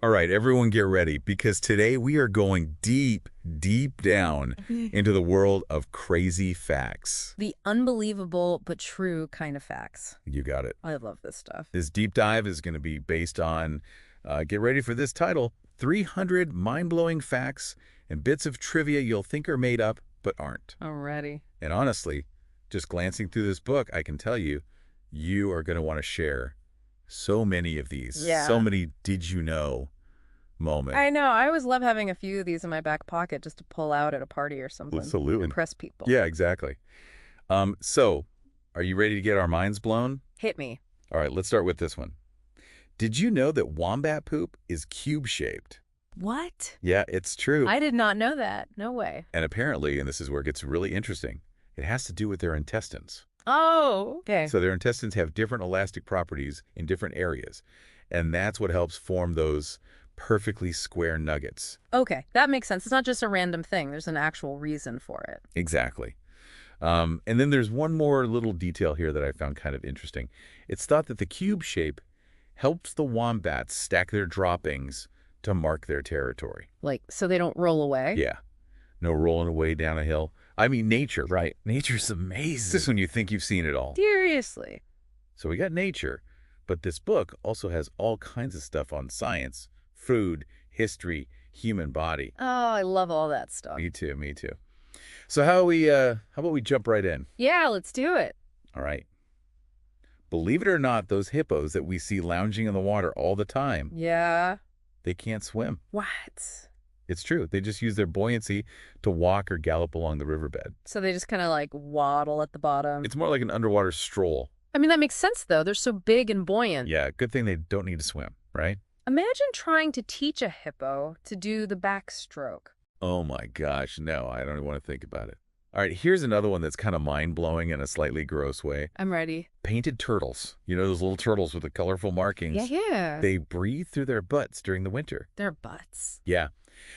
All right, everyone get ready because today we are going deep, deep down into the world of crazy facts. The unbelievable but true kind of facts. You got it. I love this stuff. This deep dive is going to be based on, get ready for this title, 300 mind-blowing facts and bits of trivia you'll think are made up but aren't. Alrighty. And honestly, just glancing through this book, I can tell you, you are going to want to share so many of these, Yeah. so many did you know moments. I know. I always love having a few of these in my back pocket just to pull out at a party or something. Absolutely. Impress people. Yeah, exactly. So, are you ready to get our minds blown? Hit me. All right, let's start with this one. Did you know that wombat poop is cube-shaped? What? Yeah, it's true. I did not know that. No way. And apparently, and this is where it gets really interesting, it has to do with their intestines. Oh, okay. So their intestines have different elastic properties in different areas, and that's what helps form those perfectly square nuggets. Okay, that makes sense. It's not just a random thing. There's an actual reason for it. Exactly. And then there's one more little detail here that I found kind of interesting. It's thought that the cube shape helps the wombats stack their droppings to mark their territory. Like, so they don't roll away? Yeah. No rolling away down a hill. I mean, nature, right? Nature's amazing. This is when you think you've seen it all. Seriously. So we got nature, but this book also has all kinds of stuff on science, food, history, human body. Oh, I love all that stuff. Me too, me too. So how about we jump right in? Yeah, let's do it. All right. Believe it or not, those hippos that we see lounging in the water all the time, Yeah. they can't swim. What? It's true. They just use their buoyancy to walk or gallop along the riverbed. So they just kind of like waddle at the bottom. It's more like an underwater stroll. I mean, that makes sense, though. They're so big and buoyant. Yeah, good thing they don't need to swim, right? Imagine trying to teach a hippo to do the backstroke. Oh my gosh, no, I don't even want to think about it. All right, here's another one that's kind of mind-blowing in a slightly gross way. I'm ready. Painted turtles. You know those little turtles with the colorful markings? Yeah. They breathe through their butts during the winter. Their butts. Yeah.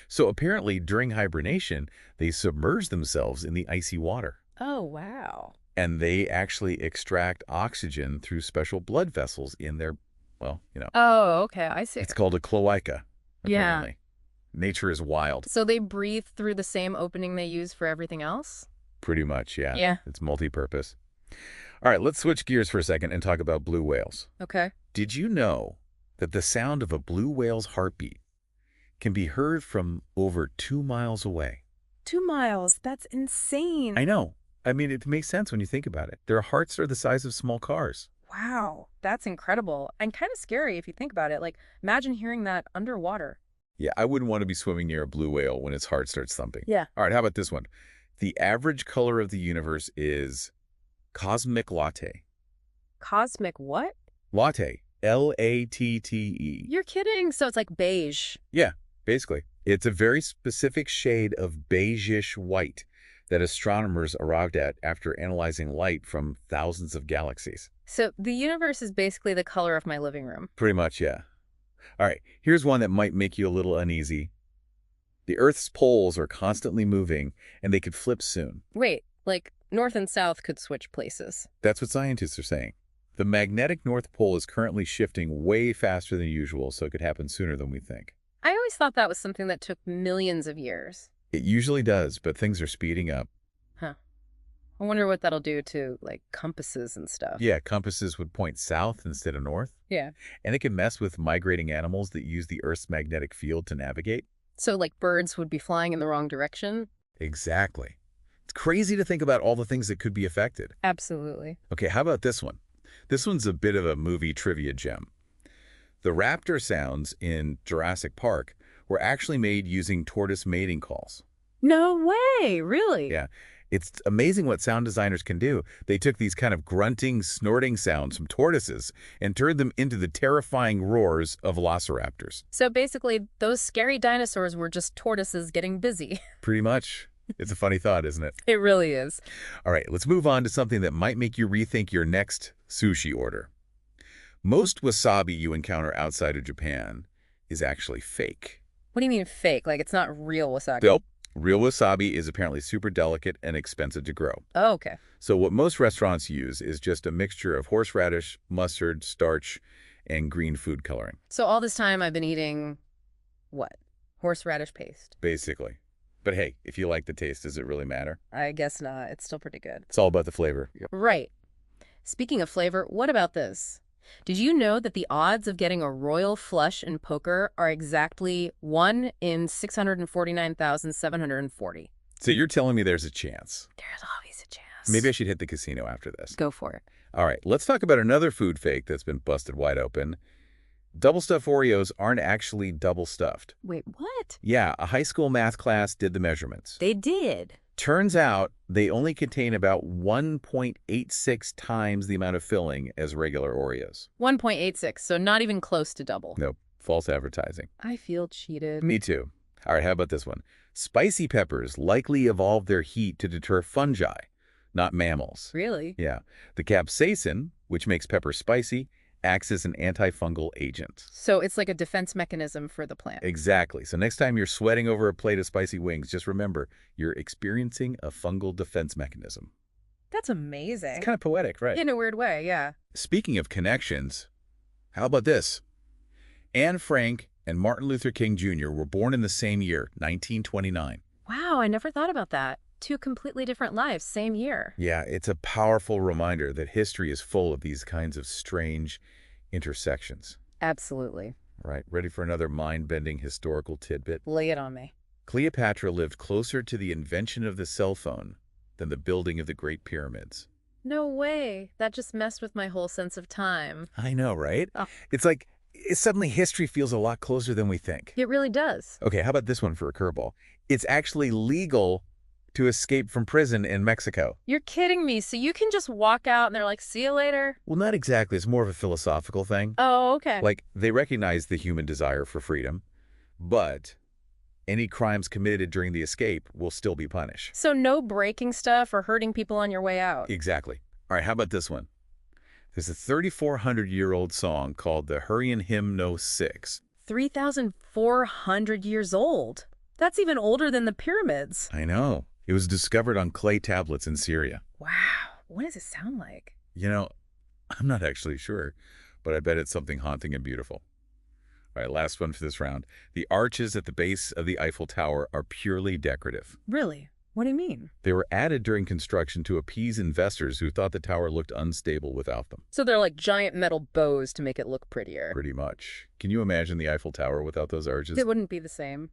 So apparently during hibernation, they submerge themselves in the icy water. Oh, wow. And they actually extract oxygen through special blood vessels in their, well, Oh, okay. I see. it's called a cloaca, Yeah. apparently. Nature is wild. So they breathe through the same opening they use for everything else? Pretty much, yeah. Yeah. It's multi-purpose. All right, let's switch gears for a second and talk about blue whales. Okay. Did you know that the sound of a blue whale's heartbeat can be heard from over 2 miles away? 2 miles. That's insane. I know. I mean, it makes sense when you think about it. Their hearts are the size of small cars. Wow. That's incredible. And kind of scary if you think about it. Like, imagine hearing that underwater. Yeah, I wouldn't want to be swimming near a blue whale when its heart starts thumping. Yeah. All right, how about this one? The average color of the universe is cosmic latte. Cosmic what? Latte. L-A-T-T-E. You're kidding. So it's like beige. Yeah, basically. It's a very specific shade of beigeish white that astronomers arrived at after analyzing light from thousands of galaxies. So the universe is basically the color of my living room. Pretty much, yeah. All right, here's one that might make you a little uneasy. The Earth's poles are constantly moving, and they could flip soon. Wait, like north and south could switch places. That's what scientists are saying. The magnetic North Pole is currently shifting way faster than usual, so it could happen sooner than we think. I always thought that was something that took millions of years. It usually does, but things are speeding up. Huh. I wonder what that'll do to, like, compasses and stuff. Yeah, compasses would point south instead of north. Yeah. And it can mess with migrating animals that use the Earth's magnetic field to navigate. So, like, birds would be flying in the wrong direction? Exactly. It's crazy to think about all the things that could be affected. Absolutely. Okay, how about this one? This one's a bit of a movie trivia gem. The raptor sounds in Jurassic Park were actually made using tortoise mating calls. No way! Really? Yeah. It's amazing what sound designers can do. They took these kind of grunting, snorting sounds from tortoises and turned them into the terrifying roars of velociraptors. So basically, those scary dinosaurs were just tortoises getting busy. Pretty much. It's a funny thought, isn't it? It really is. All right, let's move on to something that might make you rethink your next sushi order. Most wasabi you encounter outside of Japan is actually fake. What do you mean fake? Like, it's not real wasabi? Nope. Real wasabi is apparently super delicate and expensive to grow. Oh, okay. So what most restaurants use is just a mixture of horseradish, mustard, starch, and green food coloring. So all this time I've been eating What? Horseradish paste. basically. But hey, if you like the taste, does it really matter? I guess not. It's still pretty good. It's all about the flavor. Yep. Right. Speaking of flavor, what about this? Did you know that the odds of getting a royal flush in poker are exactly 1 in 649,740? So you're telling me there's a chance. There's always a chance. Maybe I should hit the casino after this. Go for it. All right, let's talk about another food fake that's been busted wide open. Double stuffed Oreos aren't actually double stuffed. Wait, what? Yeah, a high school math class did the measurements. They did. Turns out they only contain about 1.86 times the amount of filling as regular Oreos. 1.86, so not even close to double. Nope, false advertising. I feel cheated. Me too. All right, how about this one? Spicy peppers likely evolved their heat to deter fungi, not mammals. Really? Yeah. The capsaicin, which makes peppers spicy, acts as an antifungal agent. So it's like a defense mechanism for the plant. Exactly. So next time you're sweating over a plate of spicy wings, just remember you're experiencing a fungal defense mechanism. That's amazing. It's kind of poetic, right? In a weird way, yeah. Speaking of connections, how about this? Anne Frank and Martin Luther King Jr. were born in the same year, 1929. Wow, I never thought about that. Two completely different lives, same year. Yeah, it's a powerful reminder that history is full of these kinds of strange intersections. Absolutely. All right, ready for another mind-bending historical tidbit? Lay it on me. Cleopatra lived closer to the invention of the cell phone than the building of the Great Pyramids. No way. That just messed with my whole sense of time. I know, right? Oh. It's like suddenly history feels a lot closer than we think. It really does. Okay, how about this one for a curveball? It's actually legal to escape from prison in Mexico. You're kidding me. So you can just walk out and they're like, see you later? Well, not exactly. It's more of a philosophical thing. Oh, okay. Like, they recognize the human desire for freedom, but any crimes committed during the escape will still be punished. So no breaking stuff or hurting people on your way out. Exactly. All right, how about this one? There's a 3,400-year-old song called the Hurryan Hymn No. 6. 3,400 years old. That's even older than the pyramids. I know. It was discovered on clay tablets in Syria. Wow. What does it sound like? You know, I'm not actually sure, but I bet it's something haunting and beautiful. All right, last one for this round. The arches at the base of the Eiffel Tower are purely decorative. Really? What do you mean? They were added during construction to appease investors who thought the tower looked unstable without them. So they're like giant metal bows to make it look prettier. Pretty much. Can you imagine the Eiffel Tower without those arches? It wouldn't be the same.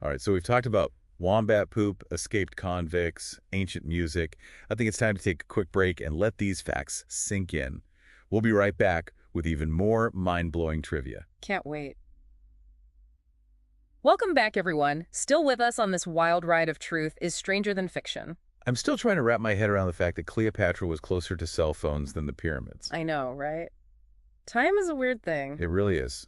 All right, so we've talked about wombat poop, escaped convicts, ancient music. I think it's time to take a quick break and let these facts sink in. We'll be right back with even more mind-blowing trivia. Can't wait. Welcome back, everyone. Still with us on this wild ride of truth is Stranger Than Fiction. I'm still trying to wrap my head around the fact that Cleopatra was closer to cell phones than the pyramids. I know, right? Time is a weird thing. It really is.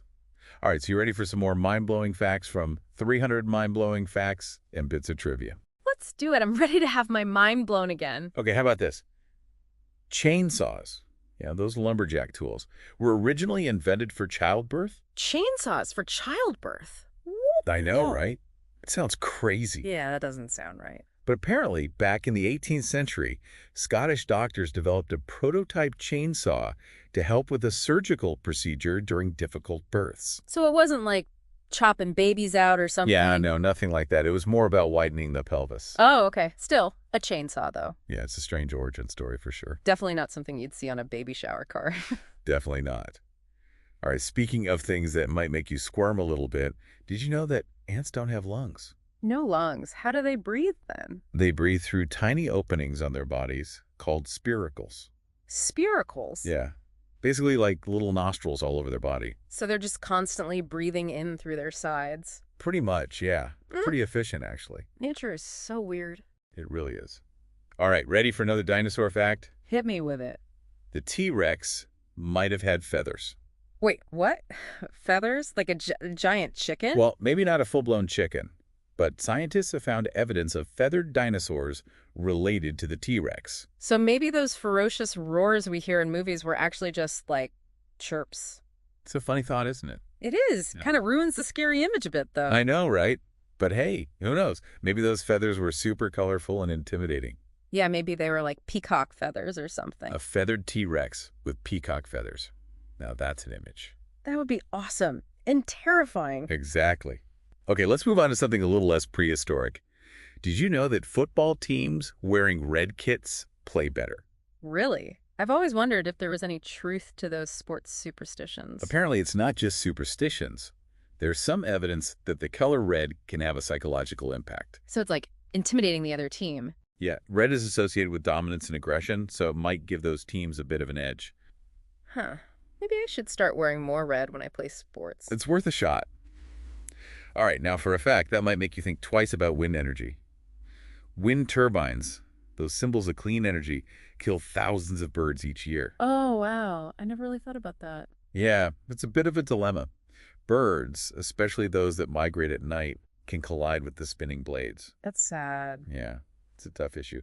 All right, so you ready for some more mind-blowing facts from 300 mind-blowing facts and bits of trivia? Let's do it. I'm ready to have my mind blown again. Okay, how about this? Chainsaws, yeah, those lumberjack tools, were originally invented for childbirth? Chainsaws for childbirth. I know, No. right? It sounds crazy. Yeah, that doesn't sound right. But apparently, back in the 18th century, Scottish doctors developed a prototype chainsaw to help with a surgical procedure during difficult births. So it wasn't like chopping babies out or something? Yeah, no, nothing like that. It was more about widening the pelvis. Oh, okay. Still, a chainsaw, though. Yeah, it's a strange origin story for sure. Definitely not something you'd see on a baby shower car. Definitely not. All right, speaking of things that might make you squirm a little bit, did you know that ants don't have lungs? No lungs. How do they breathe then? They breathe through tiny openings on their bodies called spiracles. Spiracles? Yeah, basically like little nostrils all over their body. So they're just constantly breathing in through their sides. Pretty much, yeah. Pretty efficient, actually. Nature is so weird. It really is. All right, ready for another dinosaur fact? Hit me with it. The T-Rex might have had feathers. Wait, what? Feathers? Like a giant chicken? Well, maybe not a full-blown chicken, but scientists have found evidence of feathered dinosaurs related to the T-Rex. So maybe those ferocious roars we hear in movies were actually just, like, chirps. It's a funny thought, isn't it? It is. Yeah. Kind of ruins the scary image a bit, though. I know, right? But hey, who knows? Maybe those feathers were super colorful and intimidating. Yeah, maybe they were like peacock feathers or something. A feathered T-Rex with peacock feathers. Now that's an image. That would be awesome and terrifying. Exactly. Okay, let's move on to something a little less prehistoric. Did you know that football teams wearing red kits play better? Really? I've always wondered if there was any truth to those sports superstitions. Apparently, it's not just superstitions. There's some evidence that the color red can have a psychological impact. So it's like intimidating the other team. Yeah, red is associated with dominance and aggression, so it might give those teams a bit of an edge. Huh. Maybe I should start wearing more red when I play sports. It's worth a shot. All right, now for a fact, that might make you think twice about wind energy. Wind turbines, those symbols of clean energy, kill thousands of birds each year. Oh, wow. I never really thought about that. Yeah, it's a bit of a dilemma. Birds, especially those that migrate at night, can collide with the spinning blades. That's sad. Yeah, it's a tough issue.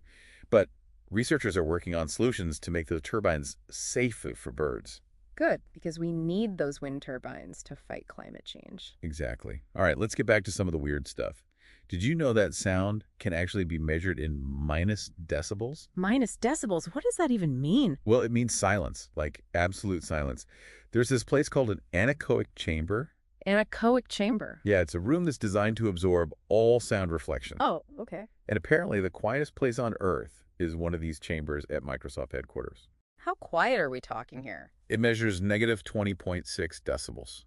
But researchers are working on solutions to make the turbines safer for birds. Good, because we need those wind turbines to fight climate change. Exactly. All right, let's get back to some of the weird stuff. Did you know that sound can actually be measured in minus decibels? Minus decibels? What does that even mean? Well, it means silence, like absolute silence. There's this place called an anechoic chamber. Anechoic chamber. Yeah, it's a room that's designed to absorb all sound reflection. Oh, okay. And apparently the quietest place on Earth is one of these chambers at Microsoft headquarters. How quiet are we talking here? It measures negative 20.6 decibels.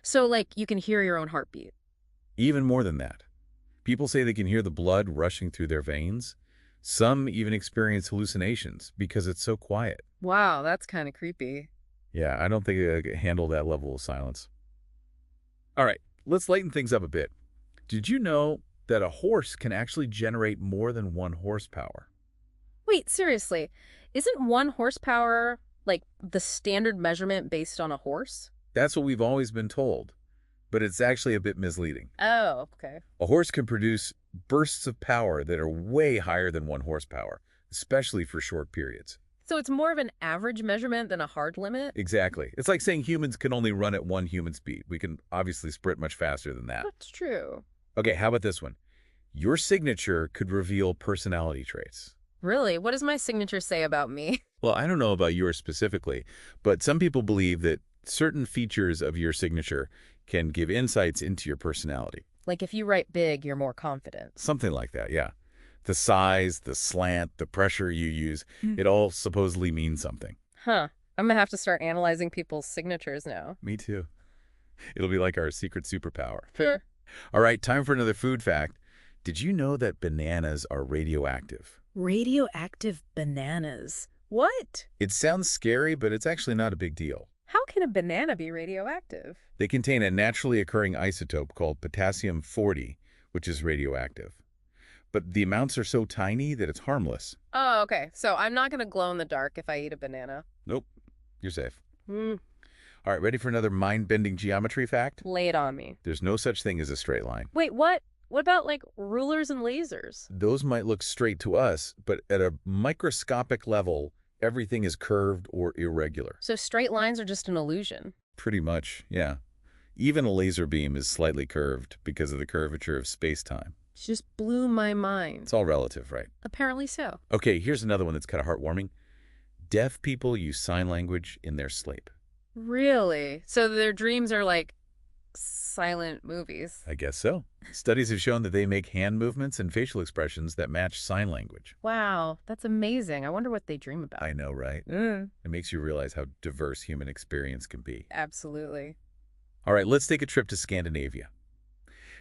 So, like, you can hear your own heartbeat. Even more than that. People say they can hear the blood rushing through their veins. Some even experience hallucinations because it's so quiet. Wow, that's kind of creepy. Yeah, I don't think I could handle that level of silence. All right, let's lighten things up a bit. Did you know that a horse can actually generate more than 1 horsepower? Wait, seriously, isn't 1 horsepower, like, the standard measurement based on a horse? That's what we've always been told, but it's actually a bit misleading. Oh, okay. A horse can produce bursts of power that are way higher than 1 horsepower, especially for short periods. So it's more of an average measurement than a hard limit? Exactly. It's like saying humans can only run at 1 human speed. We can obviously sprint much faster than that. That's true. Okay, how about this one? Your signature could reveal personality traits. Really? What does my signature say about me? Well, I don't know about yours specifically, but some people believe that certain features of your signature can give insights into your personality. Like if you write big, you're more confident. Something like that, yeah. The size, the slant, the pressure you use, it all supposedly means something. Huh. I'm gonna have to start analyzing people's signatures now. Me too. It'll be like our secret superpower. Sure. All right, time for another food fact. Did you know that bananas are radioactive? Radioactive bananas. What? It sounds scary, but it's actually not a big deal. How can a banana be radioactive? They contain a naturally occurring isotope called potassium-40, which is radioactive. But the amounts are so tiny that it's harmless. Oh, okay. So I'm not gonna glow in the dark if I eat a banana. Nope, you're safe. Hmm. All right, ready for another mind-bending geometry fact? Lay it on me. There's no such thing as a straight line. Wait, what? What about, like, rulers and lasers? Those might look straight to us, but at a microscopic level, everything is curved or irregular. So straight lines are just an illusion. Pretty much, yeah. Even a laser beam is slightly curved because of the curvature of space-time. It just blew my mind. It's all relative, right? Apparently so. Okay, here's another one that's kind of heartwarming. Deaf people use sign language in their sleep. Really? So their dreams are like silent movies. I guess so. Studies have shown that they make hand movements and facial expressions that match sign language. Wow, that's amazing. I wonder what they dream about. I know, right? It makes you realize how diverse human experience can be. Absolutely. All right, let's take a trip to Scandinavia.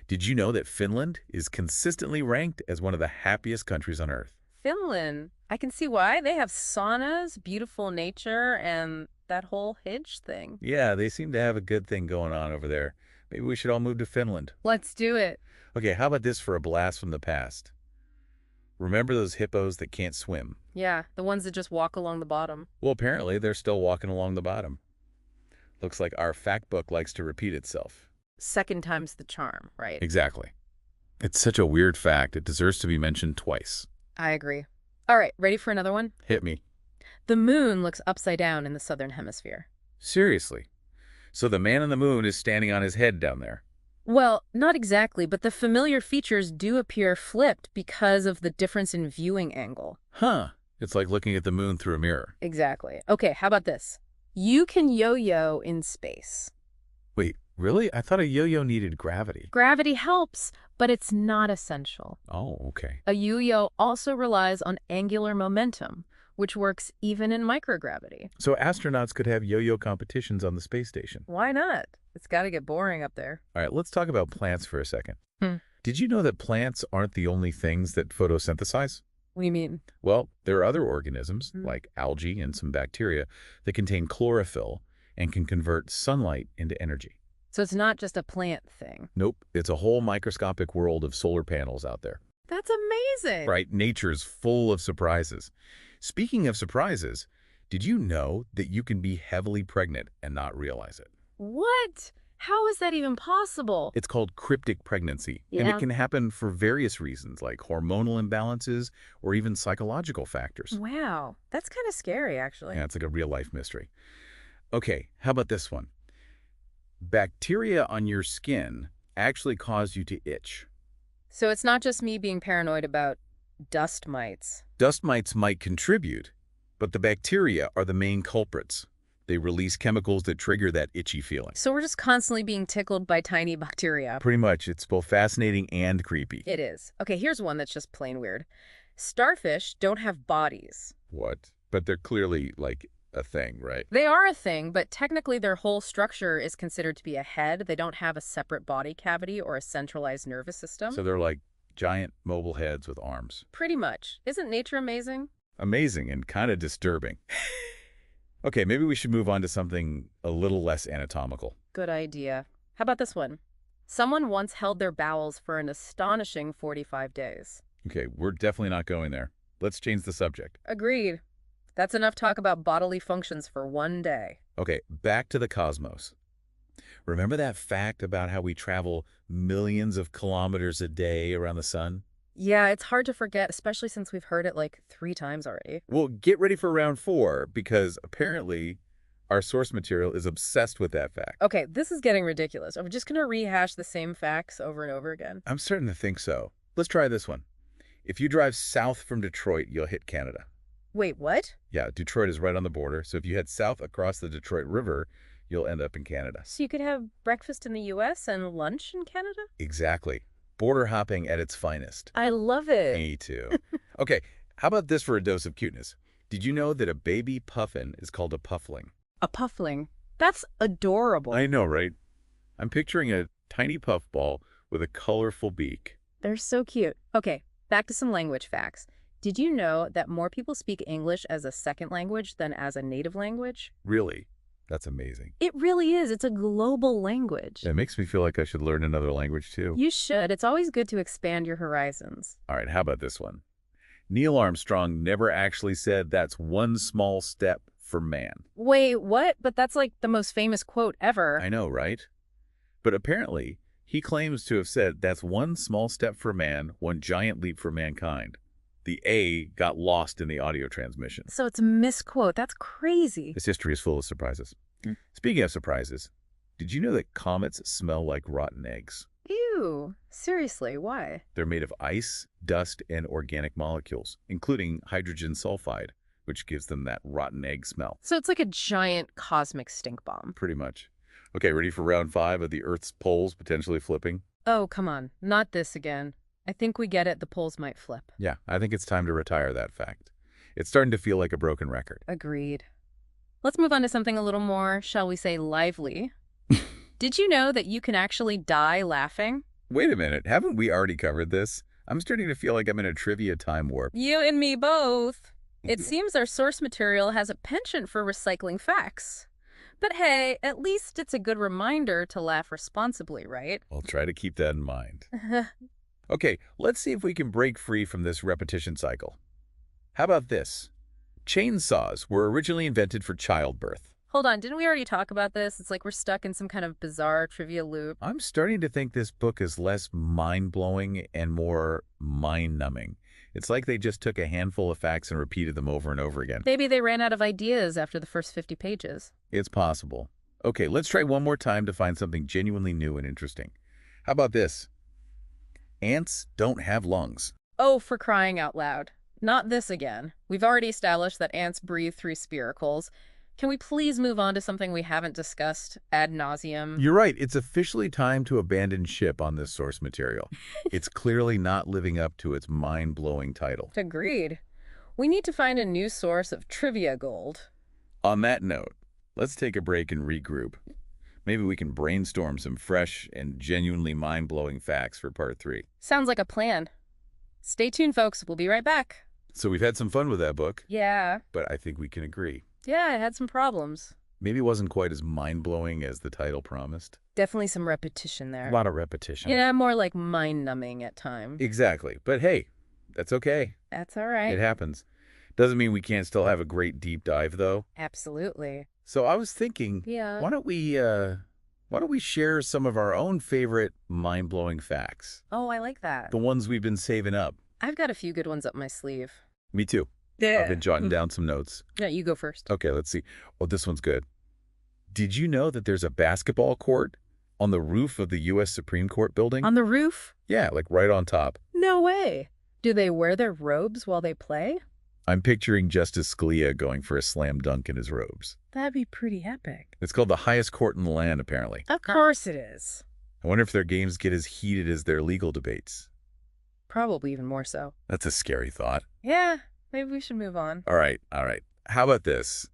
Did you know that Finland is consistently ranked as one of the happiest countries on Earth? Finland. I can see why. They have saunas, beautiful nature, and that whole Hitch thing. Yeah, they seem to have a good thing going on over there. Maybe we should all move to Finland. Let's do it. Okay, how about this for a blast from the past? Remember those hippos that can't swim? Yeah, the ones that just walk along the bottom. Well, apparently they're still walking along the bottom. Looks like our fact book likes to repeat itself. Second time's the charm, right? Exactly. It's such a weird fact, it deserves to be mentioned twice. I agree. All right, ready for another one? Hit me. The moon looks upside down in the southern hemisphere. Seriously. So the man on the moon is standing on his head down there. Well, not exactly, but the familiar features do appear flipped because of the difference in viewing angle. Huh. It's like looking at the moon through a mirror. Exactly. Okay, how about this? You can yo-yo in space. Wait, Really? I thought a yo-yo needed gravity. Gravity helps, but it's not essential. Oh, okay. A yo-yo also relies on angular momentum, which works even in microgravity. So astronauts could have yo-yo competitions on the space station. Why not? It's got to get boring up there. All right, let's talk about plants for a second. Hmm. Did you know that plants aren't the only things that photosynthesize? What do you mean? Well, there are other organisms, like algae and some bacteria, that contain chlorophyll and can convert sunlight into energy. So it's not just a plant thing. Nope, it's a whole microscopic world of solar panels out there. That's amazing. Right, nature's full of surprises. Speaking of surprises, did you know that you can be heavily pregnant and not realize it? What? How is that even possible? It's called cryptic pregnancy, and it can happen for various reasons, like hormonal imbalances or even psychological factors. Wow, that's kind of scary, actually. Yeah, it's like a real-life mystery. Okay, how about this one? Bacteria on your skin actually cause you to itch. So it's not just me being paranoid about dust mites. Dust mites might contribute, but the bacteria are the main culprits. They release chemicals that trigger that itchy feeling. So we're just constantly being tickled by tiny bacteria. Pretty much. It's both fascinating and creepy. It is. Okay, here's one that's just plain weird. Starfish don't have bodies. What? But they're clearly, like, a thing, right? They are a thing, but technically their whole structure is considered to be a head. They don't have a separate body cavity or a centralized nervous system. So they're like giant mobile heads with arms. Pretty much. Isn't nature amazing? Amazing and kind of disturbing. Okay, maybe we should move on to something a little less anatomical. Good idea. How about this one? Someone once held their bowels for an astonishing 45 days. Okay, we're definitely not going there. Let's change the subject. Agreed. That's enough talk about bodily functions for one day. Okay, back to the cosmos. Remember that fact about how we travel millions of kilometers a day around the sun? Yeah, it's hard to forget, especially since we've heard it like 3 times already. Well, get ready for round 4, because apparently our source material is obsessed with that fact. Okay, this is getting ridiculous. Are we just going to rehash the same facts over and over again? I'm starting to think so. Let's try this one. If you drive south from Detroit, you'll hit Canada. Wait, what? Yeah, Detroit is right on the border, so if you head south across the Detroit River, you'll end up in Canada. So you could have breakfast in the U.S. and lunch in Canada? Exactly. Border hopping at its finest. I love it. Me too. Okay, how about this for a dose of cuteness? Did you know that a baby puffin is called a puffling? A puffling. That's adorable. I know, right? I'm picturing a tiny puffball with a colorful beak. They're so cute. Okay, back to some language facts. Did you know that more people speak English as a second language than as a native language? Really? That's amazing. It really is. It's a global language. It makes me feel like I should learn another language too. You should. It's always good to expand your horizons. All right, how about this one? Neil Armstrong never actually said that's one small step for man. Wait, what? But that's like the most famous quote ever. I know, right? But apparently, he claims to have said that's one small step for man, one giant leap for mankind. The A got lost in the audio transmission. So it's a misquote. That's crazy. This history is full of surprises. Speaking of surprises, did you know that comets smell like rotten eggs? Ew. Seriously, why? They're made of ice, dust, and organic molecules, including hydrogen sulfide, which gives them that rotten egg smell. So it's like a giant cosmic stink bomb. Pretty much. Okay, ready for round 5 of the Earth's poles potentially flipping? Oh, come on. Not this again. I think we get it. The poles might flip. Yeah, I think it's time to retire that fact. It's starting to feel like a broken record. Agreed. Let's move on to something a little more, shall we say, lively. Did you know that you can actually die laughing? Wait a minute, haven't we already covered this? I'm starting to feel like I'm in a trivia time warp. You and me both. It seems our source material has a penchant for recycling facts. But hey, at least it's a good reminder to laugh responsibly, right? I'll try to keep that in mind. Okay, let's see if we can break free from this repetition cycle. How about this? Chainsaws were originally invented for childbirth. Hold on, didn't we already talk about this? It's like we're stuck in some kind of bizarre trivia loop. I'm starting to think this book is less mind-blowing and more mind-numbing. It's like they just took a handful of facts and repeated them over and over again. Maybe they ran out of ideas after the first 50 pages. It's possible. Okay, let's try one more time to find something genuinely new and interesting. How about this? Ants don't have lungs. Oh, for crying out loud. Not this again. We've already established that ants breathe through spiracles. Can we please move on to something we haven't discussed ad nauseum? You're right. It's officially time to abandon ship on this source material. It's clearly not living up to its mind-blowing title. Agreed. We need to find a new source of trivia gold. On that note, let's take a break and regroup. Maybe we can brainstorm some fresh and genuinely mind-blowing facts for part 3. Sounds like a plan. Stay tuned, folks. We'll be right back. So we've had some fun with that book, Yeah. but I think we can agree. Yeah, it had some problems. Maybe it wasn't quite as mind-blowing as the title promised. Definitely some repetition there. A lot of repetition. Yeah, more like mind-numbing at times. Exactly. But hey, that's okay. That's all right. It happens. Doesn't mean we can't still have a great deep dive, though. Absolutely. So I was thinking, Yeah. why don't we share some of our own favorite mind-blowing facts? Oh, I like that. The ones we've been saving up. I've got a few good ones up my sleeve. Me too. Yeah. I've been jotting down some notes. Yeah, you go first. Okay, let's see. Oh, this one's good. Did you know that there's a basketball court on the roof of the U.S. Supreme Court building? On the roof? Yeah, like right on top. No way. Do they wear their robes while they play? I'm picturing Justice Scalia going for a slam dunk in his robes. That'd be pretty epic. It's called the highest court in the land, apparently. Of course it is. I wonder if their games get as heated as their legal debates. Probably even more so. That's a scary thought. Yeah, maybe we should move on. All right. How about this?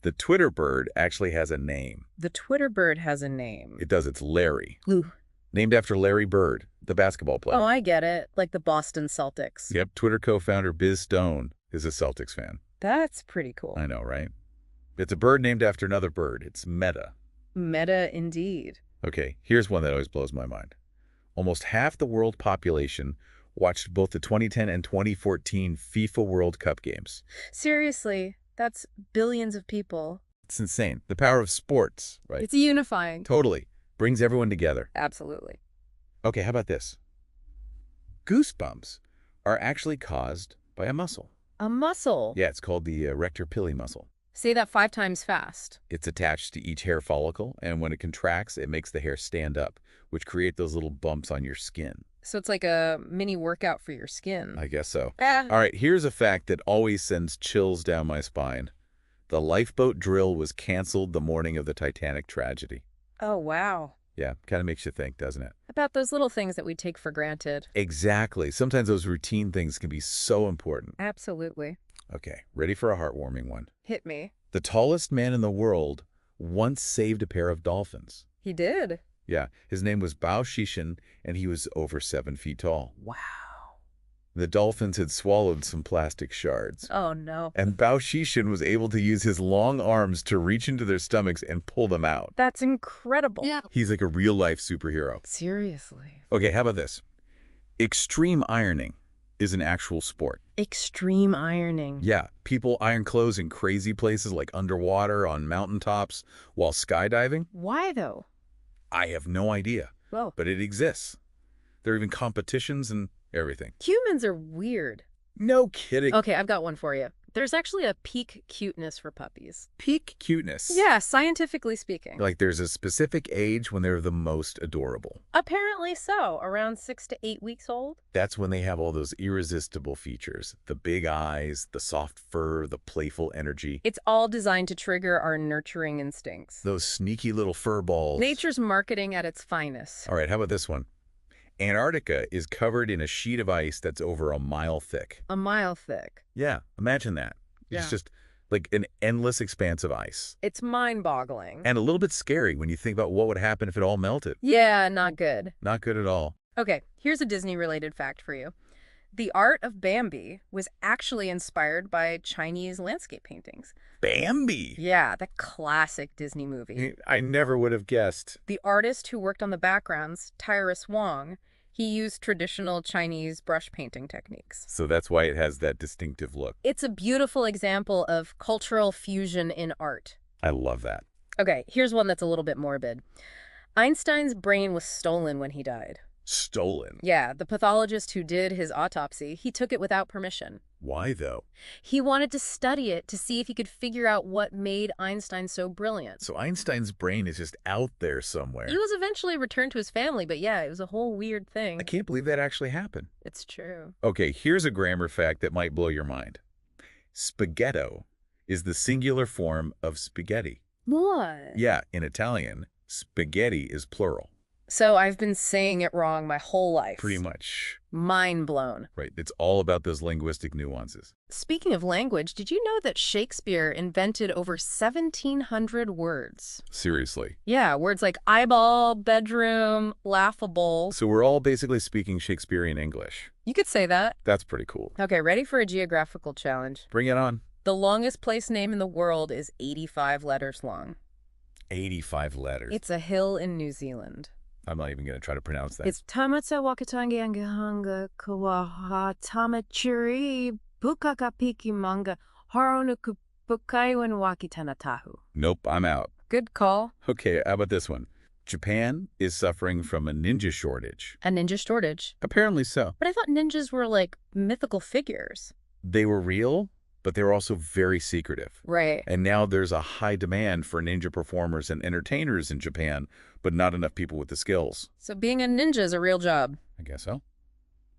The Twitter bird actually has a name. The Twitter bird has a name. It does. It's Larry. Ooh. Named after Larry Bird, the basketball player. Oh, I get it. Like the Boston Celtics. Yep, Twitter co-founder Biz Stone is a Celtics fan. That's pretty cool. I know, right? It's a bird named after another bird. It's Meta. Meta indeed. Okay, here's one that always blows my mind. Almost half the world population watched both the 2010 and 2014 FIFA World Cup games. Seriously, that's billions of people. It's insane. The power of sports, right? It's unifying. Totally. Brings everyone together. Absolutely. Okay, how about this? Goosebumps are actually caused by a muscle. A muscle. Yeah, it's called the rector pili muscle. Say that 5 times fast. It's attached to each hair follicle, and when it contracts, it makes the hair stand up, which create those little bumps on your skin. So it's like a mini workout for your skin. I guess so. Ah. All right, here's a fact that always sends chills down my spine. The lifeboat drill was canceled the morning of the Titanic tragedy. Oh, wow. Yeah, kind of makes you think, doesn't it? About those little things that we take for granted. Exactly. Sometimes those routine things can be so important. Absolutely. Okay, ready for a heartwarming one. Hit me. The tallest man in the world once saved a pair of dolphins. He did. Yeah, his name was Bao Shishin, and he was over 7 feet tall. Wow. The dolphins had swallowed some plastic shards. Oh, no. And Bao Shishin was able to use his long arms to reach into their stomachs and pull them out. That's incredible. Yeah. He's like a real-life superhero. Seriously. Okay, how about this? Extreme ironing is an actual sport. Extreme ironing. Yeah, people iron clothes in crazy places like underwater, on mountaintops, while skydiving. Why, though? I have no idea, Well, but it exists. There are even competitions and everything. humans are weird. No kidding. Okay, I've got one for you. There's actually a peak cuteness for puppies. Peak cuteness. Yeah, scientifically speaking. Like there's a specific age when they're the most adorable. Apparently so. Around 6 to 8 weeks old. That's when they have all those irresistible features. The big eyes, the soft fur, the playful energy. It's all designed to trigger our nurturing instincts. Those sneaky little fur balls. Nature's marketing at its finest. All right, how about this one? Antarctica is covered in a sheet of ice that's over a mile thick. A mile thick. Yeah, imagine that. Yeah. It's just like an endless expanse of ice. It's mind-boggling. And a little bit scary when you think about what would happen if it all melted. Yeah, not good. Not good at all. Okay, here's a Disney-related fact for you. The art of Bambi was actually inspired by Chinese landscape paintings. Bambi! Yeah, the classic Disney movie. I never would have guessed. The artist who worked on the backgrounds, Tyrus Wong, he used traditional Chinese brush painting techniques. So that's why it has that distinctive look. It's a beautiful example of cultural fusion in art. I love that. Okay, here's one that's a little bit morbid. Einstein's brain was stolen when he died. Stolen? Yeah, the pathologist who did his autopsy, he took it without permission. Why, though? He wanted to study it to see if he could figure out what made Einstein so brilliant. So Einstein's brain is just out there somewhere. He was eventually returned to his family, but yeah, it was a whole weird thing. I can't believe that actually happened. It's true. Okay, here's a grammar fact that might blow your mind. Spaghetto is the singular form of spaghetti. What? Yeah, in Italian, spaghetti is plural. So I've been saying it wrong my whole life. Pretty much. Mind blown. Right. It's all about those linguistic nuances. Speaking of language, did you know that Shakespeare invented over 1,700 words? Seriously. Yeah, words like eyeball, bedroom, laughable. So we're all basically speaking Shakespearean English. You could say that. That's pretty cool. Okay, ready for a geographical challenge? Bring it on. The longest place name in the world is 85 letters long. 85 letters. It's a hill in New Zealand. I'm not even going to try to pronounce that. It's Tamata Wakatangi Angahanga Kawaha Tamachiri Bukakapiki Manga Haronuku Bukaiwan Wakitanatahu. Nope, I'm out. Good call. Okay, how about this one? Japan is suffering from a ninja shortage. A ninja shortage. Apparently so. But I thought ninjas were like mythical figures. They were real, but they were also very secretive. Right. And now there's a high demand for ninja performers and entertainers in Japan, but not enough people with the skills. So being a ninja is a real job. I guess so.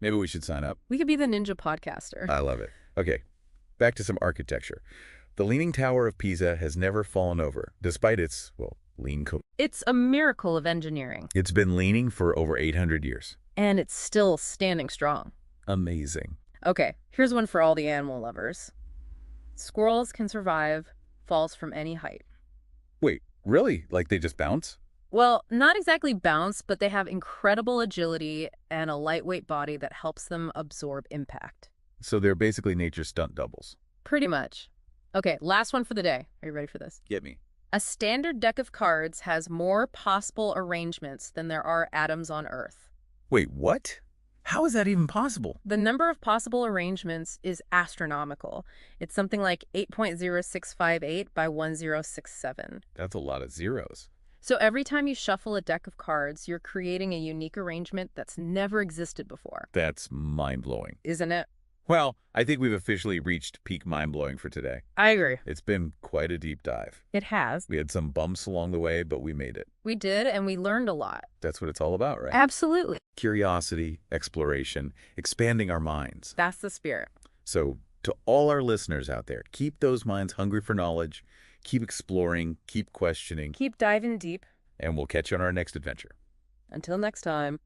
Maybe we should sign up. We could be the ninja podcaster. I love it. Okay, back to some architecture. The Leaning Tower of Pisa has never fallen over, despite its, well, lean coat. It's a miracle of engineering. It's been leaning for over 800 years. And it's still standing strong. Amazing. Okay, here's one for all the animal lovers. Squirrels can survive falls from any height. Wait, really? Like they just bounce? Well, not exactly bounce, but they have incredible agility and a lightweight body that helps them absorb impact. So they're basically nature's stunt doubles. Pretty much. Okay, last one for the day. Are you ready for this? Get me. A standard deck of cards has more possible arrangements than there are atoms on Earth. Wait, what? How is that even possible? The number of possible arrangements is astronomical. It's something like 8.0658 by 1067. That's a lot of zeros. So every time you shuffle a deck of cards, you're creating a unique arrangement that's never existed before. That's mind-blowing. Isn't it? Well, I think we've officially reached peak mind-blowing for today. I agree. It's been quite a deep dive. It has. We had some bumps along the way, but we made it. We did, and we learned a lot. That's what it's all about, right? Absolutely. Curiosity, exploration, expanding our minds. That's the spirit. So to all our listeners out there, keep those minds hungry for knowledge, keep exploring, keep questioning, Keep diving deep. and we'll catch you on our next adventure. Until next time.